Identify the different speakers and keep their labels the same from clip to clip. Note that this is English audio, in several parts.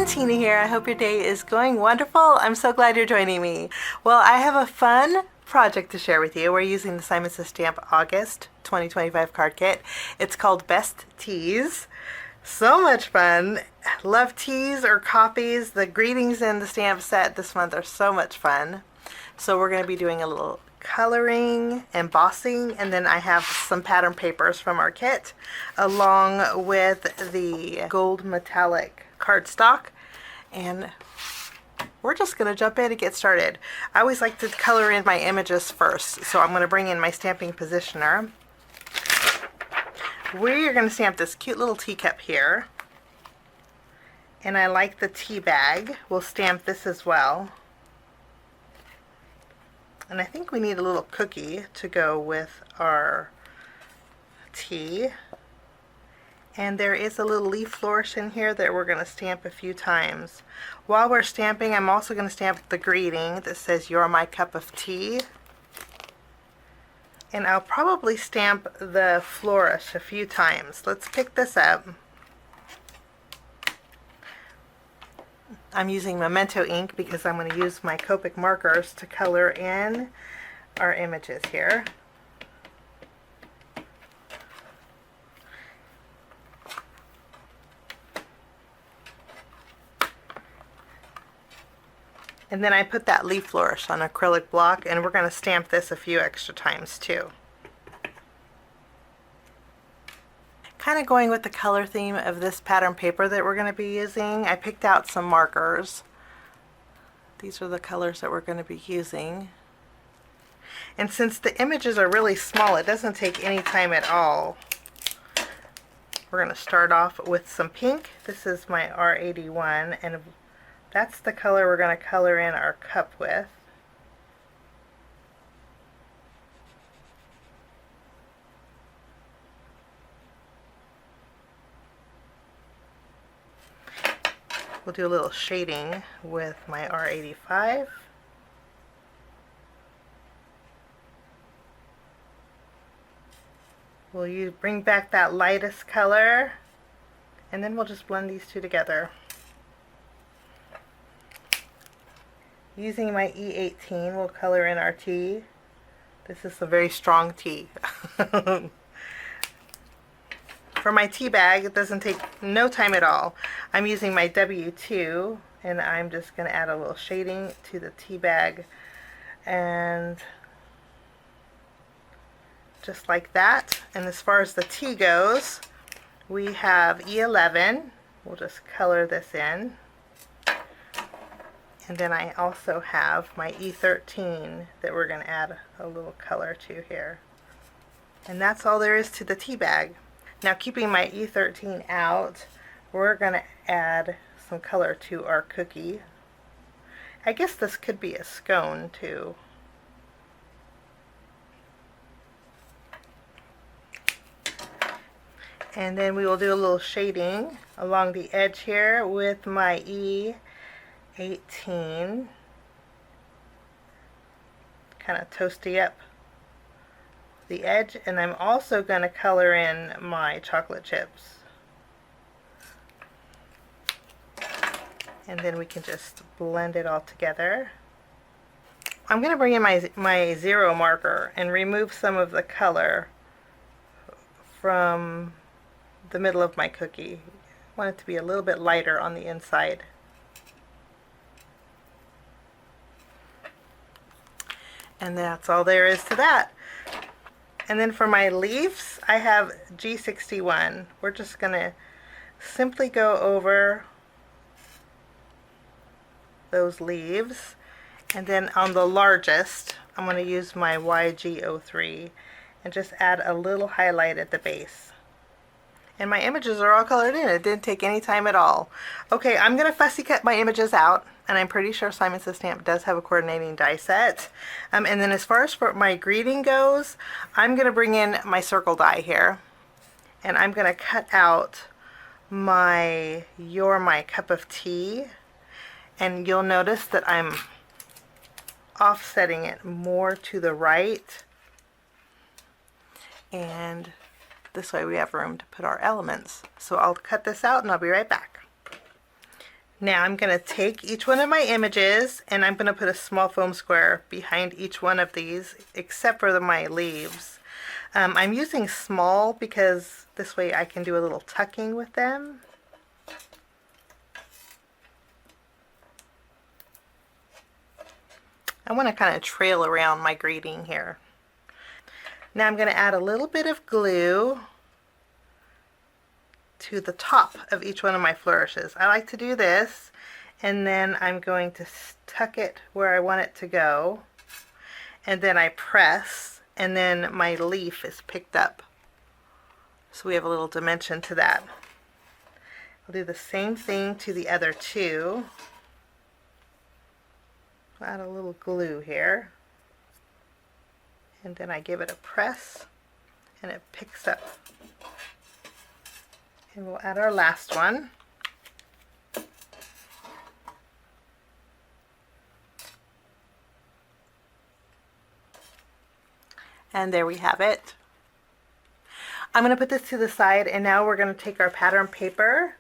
Speaker 1: Tina here. I hope your day is going wonderful. I'm so glad you're joining me. Well, I have a fun project to share with you. We're using the Simon Says Stamp August 2025 card kit. It's called Best Teas. So much fun. Love teas or copies. The greetings in the stamp set this month are so much fun. So we're going to be doing a little coloring, embossing, and then I have some pattern papers from our kit along with the gold metallic cardstock, and we're just going to jump in and get started. I always like to color in my images first, so I'm going to bring in my stamping positioner. We're going to stamp this cute little teacup here, and I like the tea bag. We'll stamp this as well. And I think we need a little cookie to go with our tea. And there is a little leaf flourish in here that we're going to stamp a few times. While we're stamping, I'm also going to stamp the greeting that says, "You're my cup of tea." And I'll probably stamp the flourish a few times. Let's pick this up. I'm using Memento ink because I'm going to use my Copic markers to color in our images here. And then I put that leaf flourish on acrylic block, and we're going to stamp this a few extra times too. Kind of going with the color theme of this pattern paper that we're going to be using, I picked out some markers. These are the colors that we're going to be using. And since the images are really small, it doesn't take any time at all. We're going to start off with some pink. This is my R81, and that's the color we're going to color in our cup with. We'll do a little shading with my R85. We'll bring back that lightest color, and then we'll just blend these two together. Using my E18, we'll color in our tea. This is a very strong tea. For my tea bag, it doesn't take no time at all. I'm using my W2, and I'm just going to add a little shading to the tea bag, and just like that. And as far as the tea goes, we have E11. We'll just color this in. And then I also have my E13 that we're going to add a little color to here. And that's all there is to the tea bag. Now, keeping my E13 out, we're going to add some color to our cookie. I guess this could be a scone too. And then we will do a little shading along the edge here with my E18. Kind of toasty up the edge, and I'm also going to color in my chocolate chips. And then we can just blend it all together. I'm going to bring in my zero marker and remove some of the color from the middle of my cookie. I want it to be a little bit lighter on the inside. And that's all there is to that. And then for my leaves, I have G61. We're just going to simply go over those leaves. And then on the largest, I'm going to use my YG03 and just add a little highlight at the base. And my images are all colored in. It didn't take any time at all. Okay, I'm going to fussy cut my images out, and I'm pretty sure Simon Says Stamp does have a coordinating die set. And then as far as for my greeting goes, I'm going to bring in my circle die here, and I'm going to cut out my "You're my cup of tea," and you'll notice that I'm offsetting it more to the right, and this way we have room to put our elements. So I'll cut this out and I'll be right back. Now I'm going to take each one of my images and I'm going to put a small foam square behind each one of these except for my leaves. I'm using small because this way I can do a little tucking with them. I want to kind of trail around my greeting here. Now I'm going to add a little bit of glue to the top of each one of my flourishes. I like to do this, and then I'm going to tuck it where I want it to go, and then I press, and then my leaf is picked up. So we have a little dimension to that. I'll do the same thing to the other two. Add a little glue here, and then I give it a press, and it picks up. And we'll add our last one. And there we have it. I'm going to put this to the side, and now we're going to take our pattern paper,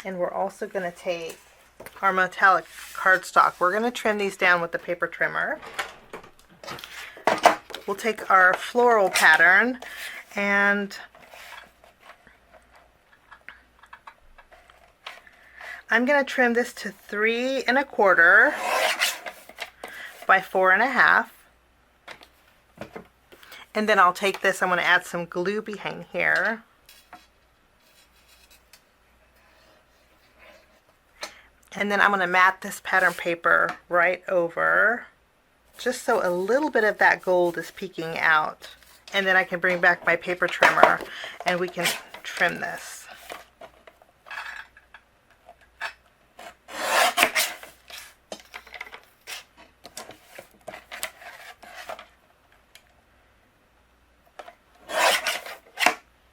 Speaker 1: and we're also going to take our metallic cardstock. We're going to trim these down with the paper trimmer. We'll take our floral pattern, and I'm going to trim this to 3 1/4 by 4 1/2. And then I'll take this, I'm going to add some glue behind here. And then I'm going to mat this pattern paper right over, just so a little bit of that gold is peeking out. And then I can bring back my paper trimmer and we can trim this.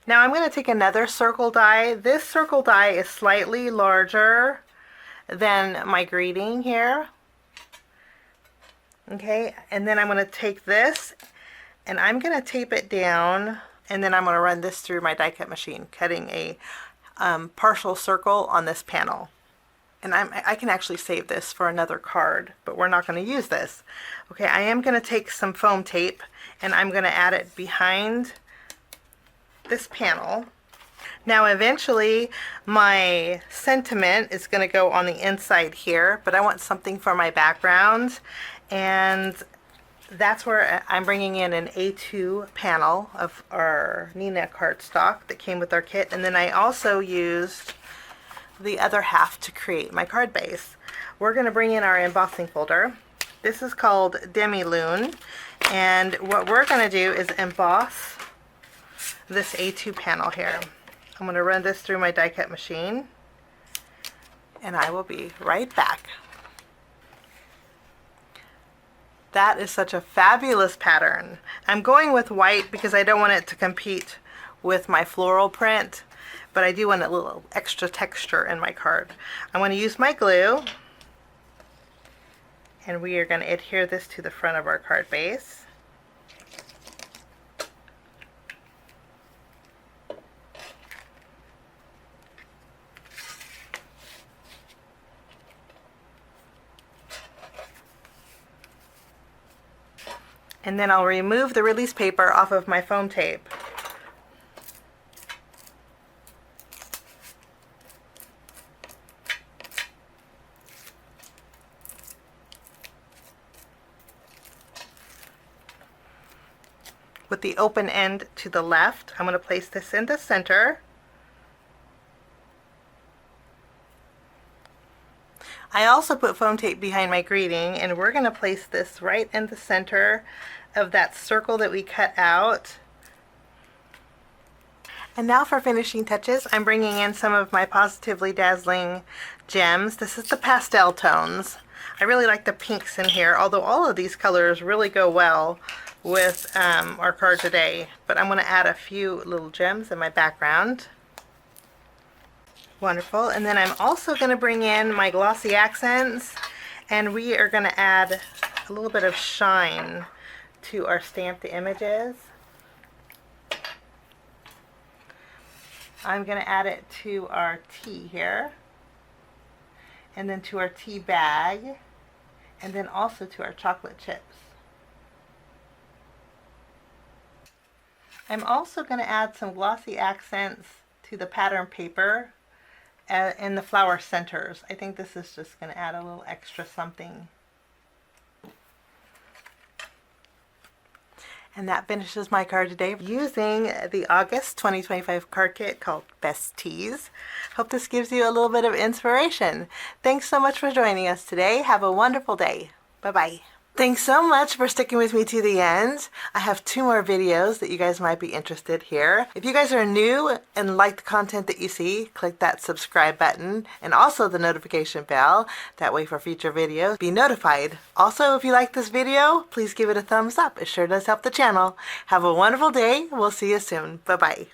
Speaker 1: Now I'm going to take another circle die. This circle die is slightly larger than my greeting here. Okay, and then I'm going to take this and I'm going to tape it down, and then I'm going to run this through my die cut machine, cutting a partial circle on this panel. And I can actually save this for another card, but we're not going to use this. Okay, I am going to take some foam tape and I'm going to add it behind this panel. Now eventually my sentiment is going to go on the inside here, but I want something for my background, and that's where I'm bringing in an A2 panel of our Nina cardstock that came with our kit, and then I also used the other half to create my card base. We're going to bring in our embossing folder. This is called Demi Lune, and what we're going to do is emboss this A2 panel here. I'm going to run this through my die cut machine, and I will be right back. That is such a fabulous pattern. I'm going with white because I don't want it to compete with my floral print, but I do want a little extra texture in my card. I'm going to use my glue, and we are going to adhere this to the front of our card base. And then I'll remove the release paper off of my foam tape. With the open end to the left, I'm going to place this in the center. I also put foam tape behind my greeting, and we're going to place this right in the center of that circle that we cut out. And now for finishing touches, I'm bringing in some of my Pawsitively Dazzling gems. This is the pastel tones. I really like the pinks in here, although all of these colors really go well with our card today. But I'm going to add a few little gems in my background. Wonderful. And then I'm also going to bring in my glossy accents, and we are going to add a little bit of shine to our stamped images. I'm going to add it to our T here. and then to our tea bag, and then also to our chocolate chips. I'm also going to add some glossy accents to the pattern paper in the flower centers. I think this is just going to add a little extra something. And that finishes my card today using the August 2025 card kit called Best Teas. Hope this gives you a little bit of inspiration. Thanks so much for joining us today. Have a wonderful day. Bye-bye. Thanks so much for sticking with me to the end. I have 2 more videos that you guys might be interested here. If you guys are new and like the content that you see, click that subscribe button and also the notification bell. That way for future videos, be notified. Also, if you like this video, please give it a thumbs up. It sure does help the channel. Have a wonderful day. We'll see you soon. Bye-bye.